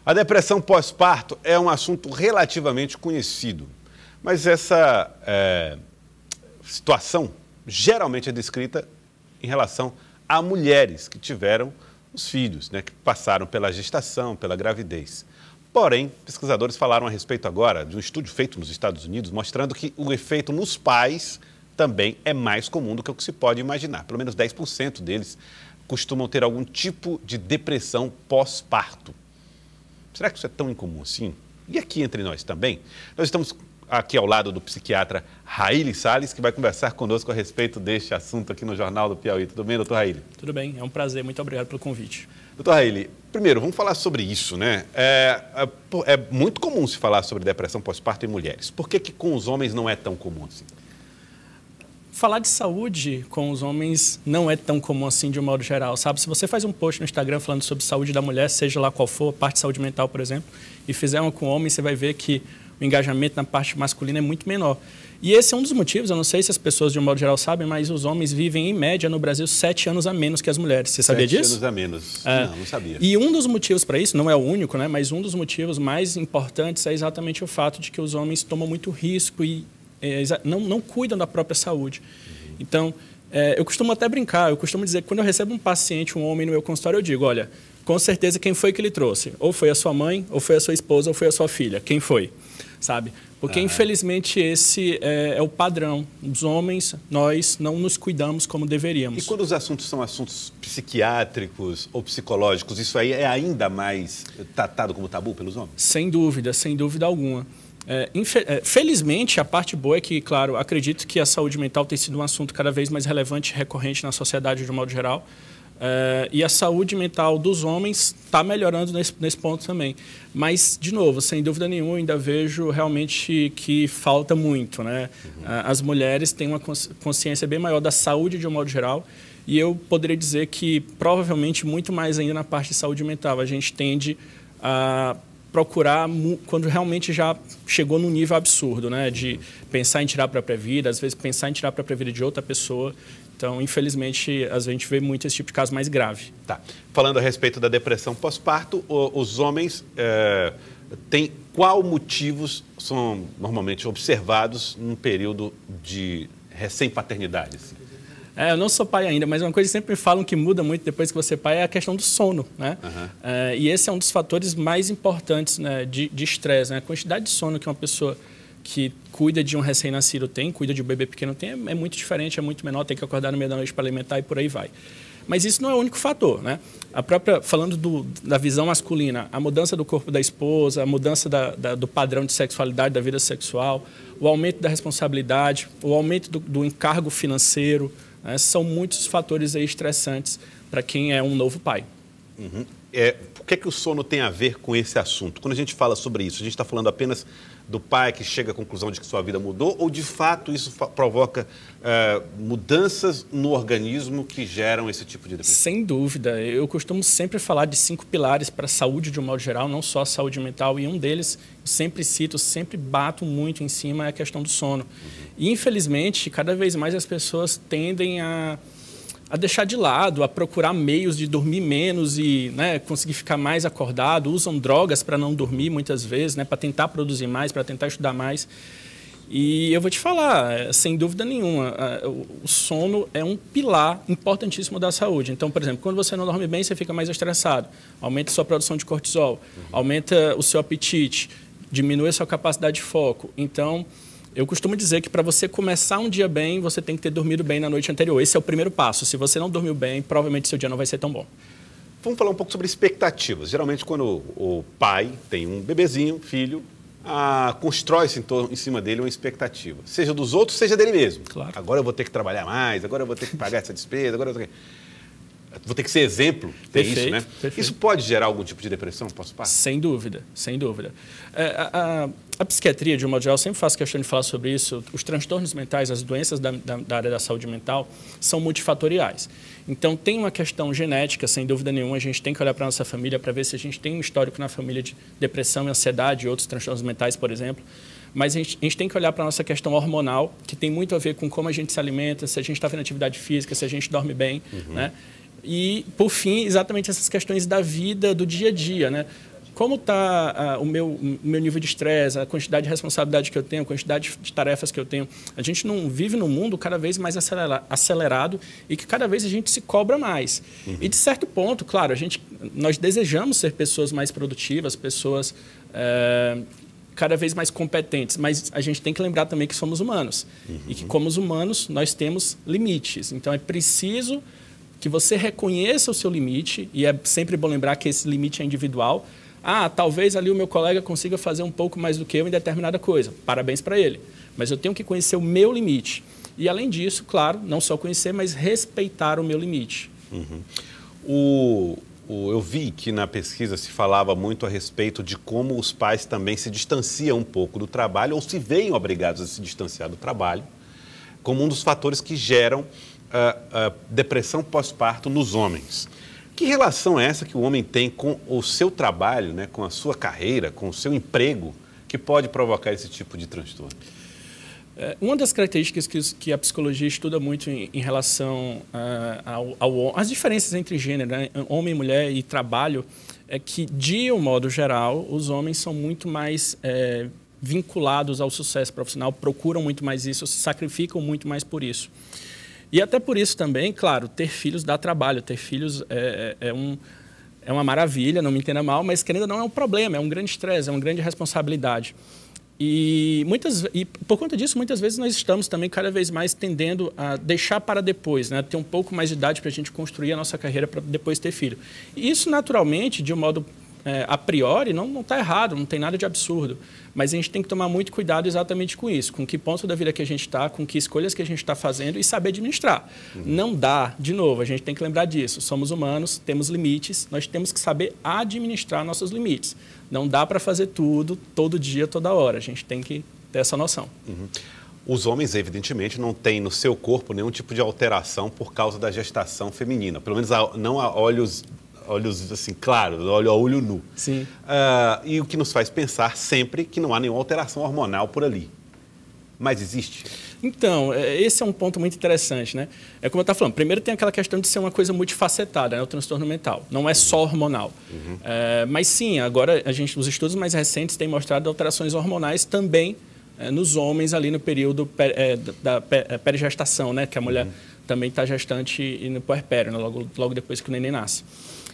A depressão pós-parto é um assunto relativamente conhecido, mas essa situação geralmente é descrita em relação a mulheres que tiveram os filhos, né, que passaram pela gestação, pela gravidez. Porém, pesquisadores falaram a respeito agora de um estudo feito nos Estados Unidos, mostrando que o efeito nos pais também é mais comum do que o que se pode imaginar. Pelo menos 10% deles costumam ter algum tipo de depressão pós-parto. Será que isso é tão incomum assim? E aqui entre nós também? Nós estamos aqui ao lado do psiquiatra Raíli Salles, que vai conversar conosco a respeito deste assunto aqui no Jornal do Piauí. Tudo bem, doutor Raíli? Tudo bem, é um prazer. Muito obrigado pelo convite. Doutor Raíli, primeiro, vamos falar sobre isso, né? É muito comum se falar sobre depressão pós-parto em mulheres. Por que com os homens não é tão comum assim? Falar de saúde com os homens não é tão comum assim de um modo geral, sabe? Se você faz um post no Instagram falando sobre saúde da mulher, seja lá qual for, parte de saúde mental, por exemplo, e fizer uma com homem, você vai ver que o engajamento na parte masculina é muito menor. E esse é um dos motivos, eu não sei se as pessoas de um modo geral sabem, mas os homens vivem em média no Brasil 7 anos a menos que as mulheres. Você sabia disso? 7 anos a menos. Não sabia. E um dos motivos para isso, não é o único, né? Mas um dos motivos mais importantes é exatamente o fato de que os homens tomam muito risco e não cuidam da própria saúde. Então, eu costumo até brincar, eu costumo dizer que quando eu recebo um paciente, um homem no meu consultório, eu digo, olha, com certeza quem foi que ele trouxe? Ou foi a sua mãe, ou foi a sua esposa, ou foi a sua filha. Quem foi? Sabe? Porque, infelizmente, esse é o padrão. Os homens, nós não nos cuidamos como deveríamos. E quando os assuntos são assuntos psiquiátricos ou psicológicos, isso aí é ainda mais tratado como tabu pelos homens? Sem dúvida alguma. Felizmente, a parte boa é que, claro, acredito que a saúde mental tem sido um assunto cada vez mais relevante e recorrente na sociedade de um modo geral. E a saúde mental dos homens está melhorando nesse ponto também. Mas, de novo, sem dúvida nenhuma, eu ainda vejo realmente que falta muito, né? As mulheres têm uma consciência bem maior da saúde de um modo geral e eu poderia dizer que, provavelmente, muito mais ainda na parte de saúde mental. A gente tende a procurar quando realmente já chegou num nível absurdo, né? De pensar em tirar a própria vida, às vezes pensar em tirar a própria vida de outra pessoa. Então, infelizmente, a gente vê muito esse tipo de caso mais grave. Tá. Falando a respeito da depressão pós-parto, os homens têm qual motivos são normalmente observados num período de recém-paternidade? Assim? Eu não sou pai ainda, mas uma coisa que sempre me falam que muda muito depois que você é pai é a questão do sono, né? E esse é um dos fatores mais importantes, né, de estresse, né? A quantidade de sono que uma pessoa que cuida de um recém-nascido tem, cuida de um bebê pequeno tem, é muito diferente, é muito menor, tem que acordar no meio da noite para alimentar e por aí vai. Mas isso não é o único fator, né? Falando da visão masculina, a mudança do corpo da esposa, a mudança do padrão de sexualidade, da vida sexual, o aumento da responsabilidade, o aumento do encargo financeiro, né? São muitos fatores aí estressantes para quem é um novo pai. O que o sono tem a ver com esse assunto? Quando a gente fala sobre isso, a gente está falando apenas do pai que chega à conclusão de que sua vida mudou ou, de fato, isso provoca mudanças no organismo que geram esse tipo de depressão? Sem dúvida. Eu costumo sempre falar de 5 pilares para a saúde de um modo geral, não só a saúde mental, e um deles, eu sempre cito, sempre bato muito em cima, é a questão do sono. E, infelizmente, cada vez mais as pessoas tendem a deixar de lado, a procurar meios de dormir menos e, né, conseguir ficar mais acordado, usam drogas para não dormir muitas vezes, né, para tentar produzir mais, para tentar estudar mais. E eu vou te falar, sem dúvida nenhuma, o sono é um pilar importantíssimo da saúde. Então, por exemplo, quando você não dorme bem, você fica mais estressado, aumenta a sua produção de cortisol, aumenta o seu apetite, diminui a sua capacidade de foco. Então, eu costumo dizer que para você começar um dia bem, você tem que ter dormido bem na noite anterior. Esse é o primeiro passo. Se você não dormiu bem, provavelmente seu dia não vai ser tão bom. Vamos falar um pouco sobre expectativas. Geralmente, quando o pai tem um bebezinho, filho, constrói-se em cima dele uma expectativa. Seja dos outros, seja dele mesmo. Claro. Agora eu vou ter que trabalhar mais, agora eu vou ter que pagar essa despesa, agora eu vou ter que ser exemplo. Perfeito, isso, né? Perfeito. Isso pode gerar algum tipo de depressão pós-parto? Sem dúvida, sem dúvida. A psiquiatria, de um modo geral, sempre faço questão de falar sobre isso. Os transtornos mentais, as doenças da área da saúde mental são multifatoriais. Então, tem uma questão genética, sem dúvida nenhuma. A gente tem que olhar para a nossa família para ver se a gente tem um histórico na família de depressão, ansiedade e outros transtornos mentais, por exemplo. Mas a gente tem que olhar para a nossa questão hormonal, que tem muito a ver com como a gente se alimenta, se a gente está fazendo atividade física, se a gente dorme bem, né? E, por fim, exatamente essas questões da vida, do dia a dia, né? como está o meu nível de estresse, a quantidade de responsabilidade que eu tenho, a quantidade de tarefas que eu tenho. A gente não vive num mundo cada vez mais acelerado e que cada vez a gente se cobra mais. E, de certo ponto, claro, nós desejamos ser pessoas mais produtivas, pessoas cada vez mais competentes, mas a gente tem que lembrar também que somos humanos. E que, como os humanos, nós temos limites. Então, é preciso que você reconheça o seu limite, e é sempre bom lembrar que esse limite é individual. Talvez ali o meu colega consiga fazer um pouco mais do que eu em determinada coisa. Parabéns para ele. Mas eu tenho que conhecer o meu limite. E, além disso, claro, não só conhecer, mas respeitar o meu limite. Eu vi que na pesquisa se falava muito a respeito de como os pais também se distanciam um pouco do trabalho ou se veem obrigados a se distanciar do trabalho, como um dos fatores que geram depressão pós-parto nos homens. Que relação é essa que o homem tem com o seu trabalho, né, com a sua carreira, com o seu emprego, que pode provocar esse tipo de transtorno? Uma das características que a psicologia estuda muito em relação às diferenças entre gênero, né, homem, mulher e trabalho, é que, de um modo geral, os homens são muito mais vinculados ao sucesso profissional, procuram muito mais isso, se sacrificam muito mais por isso. E até por isso também, claro, ter filhos dá trabalho. Ter filhos é uma maravilha, não me entenda mal, mas querendo ou não é um problema, é um grande estresse, é uma grande responsabilidade. E por conta disso, muitas vezes nós estamos também cada vez mais tendendo a deixar para depois, né? Ter um pouco mais de idade para a gente construir a nossa carreira para depois ter filho. E isso, naturalmente, de um modo a priori, não está errado, não tem nada de absurdo. Mas a gente tem que tomar muito cuidado exatamente com isso, com que ponto da vida que a gente está, com que escolhas que a gente está fazendo e saber administrar. Não dá, de novo, a gente tem que lembrar disso. Somos humanos, temos limites, nós temos que saber administrar nossos limites. Não dá para fazer tudo, todo dia, toda hora. A gente tem que ter essa noção. Os homens, evidentemente, não têm no seu corpo nenhum tipo de alteração por causa da gestação feminina. Pelo menos não a olhos assim, claros, olho a olho nu. Sim. E o que nos faz pensar sempre que não há nenhuma alteração hormonal por ali. Mas existe? Então, esse é um ponto muito interessante, né? É como eu estava falando, primeiro tem aquela questão de ser uma coisa multifacetada, né? O transtorno mental. Não é só hormonal. Mas sim, agora os estudos mais recentes têm mostrado alterações hormonais também nos homens ali no período da perigestação, né? Que a mulher também está gestante e no puerpério, né? Logo depois que o neném nasce.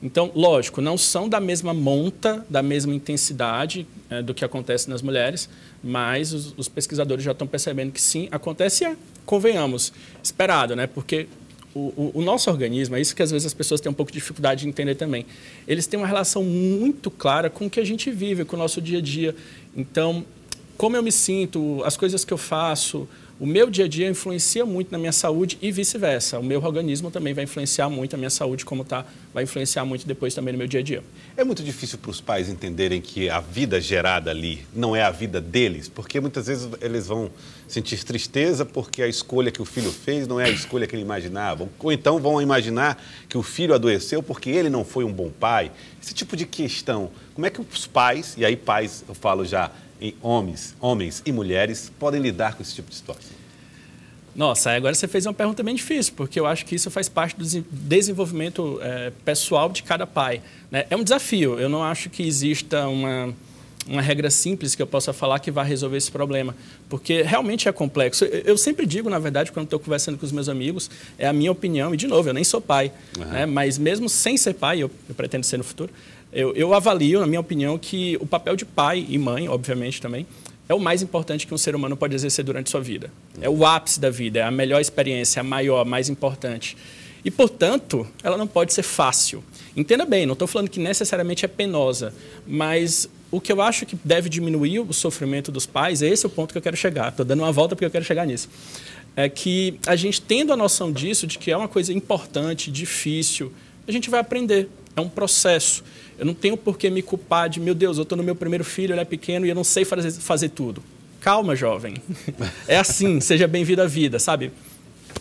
Então, lógico, não são da mesma monta, da mesma intensidade do que acontece nas mulheres, mas os pesquisadores já estão percebendo que sim, acontece e convenhamos, esperado, né? Porque o nosso organismo, é isso que às vezes as pessoas têm um pouco de dificuldade de entender também, eles têm uma relação muito clara com o que a gente vive, com o nosso dia a dia. Então, como eu me sinto, as coisas que eu faço, o meu dia a dia influencia muito na minha saúde e vice-versa. O meu organismo também vai influenciar muito a minha saúde, como vai influenciar muito depois também no meu dia a dia. É muito difícil para os pais entenderem que a vida gerada ali não é a vida deles, porque muitas vezes eles vão sentir tristeza porque a escolha que o filho fez não é a escolha que ele imaginava. Ou então vão imaginar que o filho adoeceu porque ele não foi um bom pai. Esse tipo de questão, como é que os pais, e aí pais eu falo já em homens e mulheres, podem lidar com esse tipo de situação? Nossa, agora você fez uma pergunta bem difícil, porque eu acho que isso faz parte do desenvolvimento pessoal de cada pai, né? É um desafio, eu não acho que exista uma regra simples que eu possa falar que vai resolver esse problema, porque realmente é complexo. Eu sempre digo, na verdade, quando estou conversando com os meus amigos, é a minha opinião, e de novo, eu nem sou pai, né? Mas mesmo sem ser pai, eu pretendo ser no futuro, eu avalio, na minha opinião, que o papel de pai e mãe, obviamente também, é o mais importante que um ser humano pode exercer durante sua vida. É o ápice da vida, é a melhor experiência, é a maior, a mais importante. E, portanto, ela não pode ser fácil. Entenda bem, não estou falando que necessariamente é penosa, mas o que eu acho que deve diminuir o sofrimento dos pais, esse é o ponto que eu quero chegar. Estou dando uma volta porque eu quero chegar nisso. É que a gente, tendo a noção disso, de que é uma coisa importante, difícil, a gente vai aprender. É um processo. Eu não tenho por que me culpar de, meu Deus, eu estou no meu primeiro filho, ele é pequeno e eu não sei fazer tudo. Calma, jovem. É assim, seja bem-vindo à vida, sabe?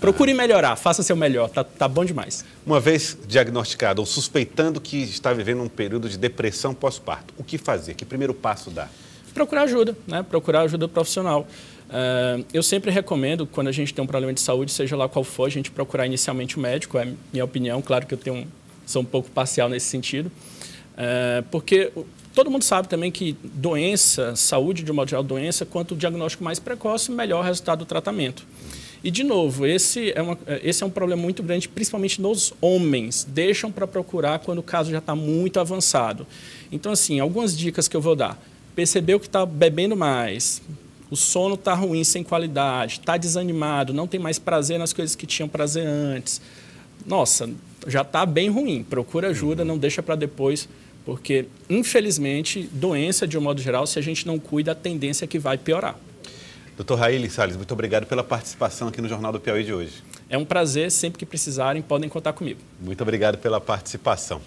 Procure melhorar, faça seu melhor, tá bom demais. Uma vez diagnosticado ou suspeitando que está vivendo um período de depressão pós-parto, o que fazer? Que primeiro passo dá? Procurar ajuda, né? Procurar ajuda profissional. Eu sempre recomendo, quando a gente tem um problema de saúde, seja lá qual for, a gente procurar inicialmente o médico, é minha opinião, claro que eu sou um pouco parcial nesse sentido, porque todo mundo sabe também que doença, saúde de um modo geral, doença, quanto o diagnóstico mais precoce, melhor o resultado do tratamento. E, de novo, esse é um problema muito grande, principalmente nos homens. Deixam para procurar quando o caso já está muito avançado. Então, assim, algumas dicas que eu vou dar. Percebeu que está bebendo mais, o sono está ruim, sem qualidade, está desanimado, não tem mais prazer nas coisas que tinham prazer antes. Nossa, já está bem ruim. Procura ajuda, não deixa para depois, porque, infelizmente, doença, de um modo geral, se a gente não cuida, a tendência é que vai piorar. Dr. Raíli Salles, muito obrigado pela participação aqui no Jornal do Piauí de hoje. É um prazer, sempre que precisarem, podem contar comigo. Muito obrigado pela participação.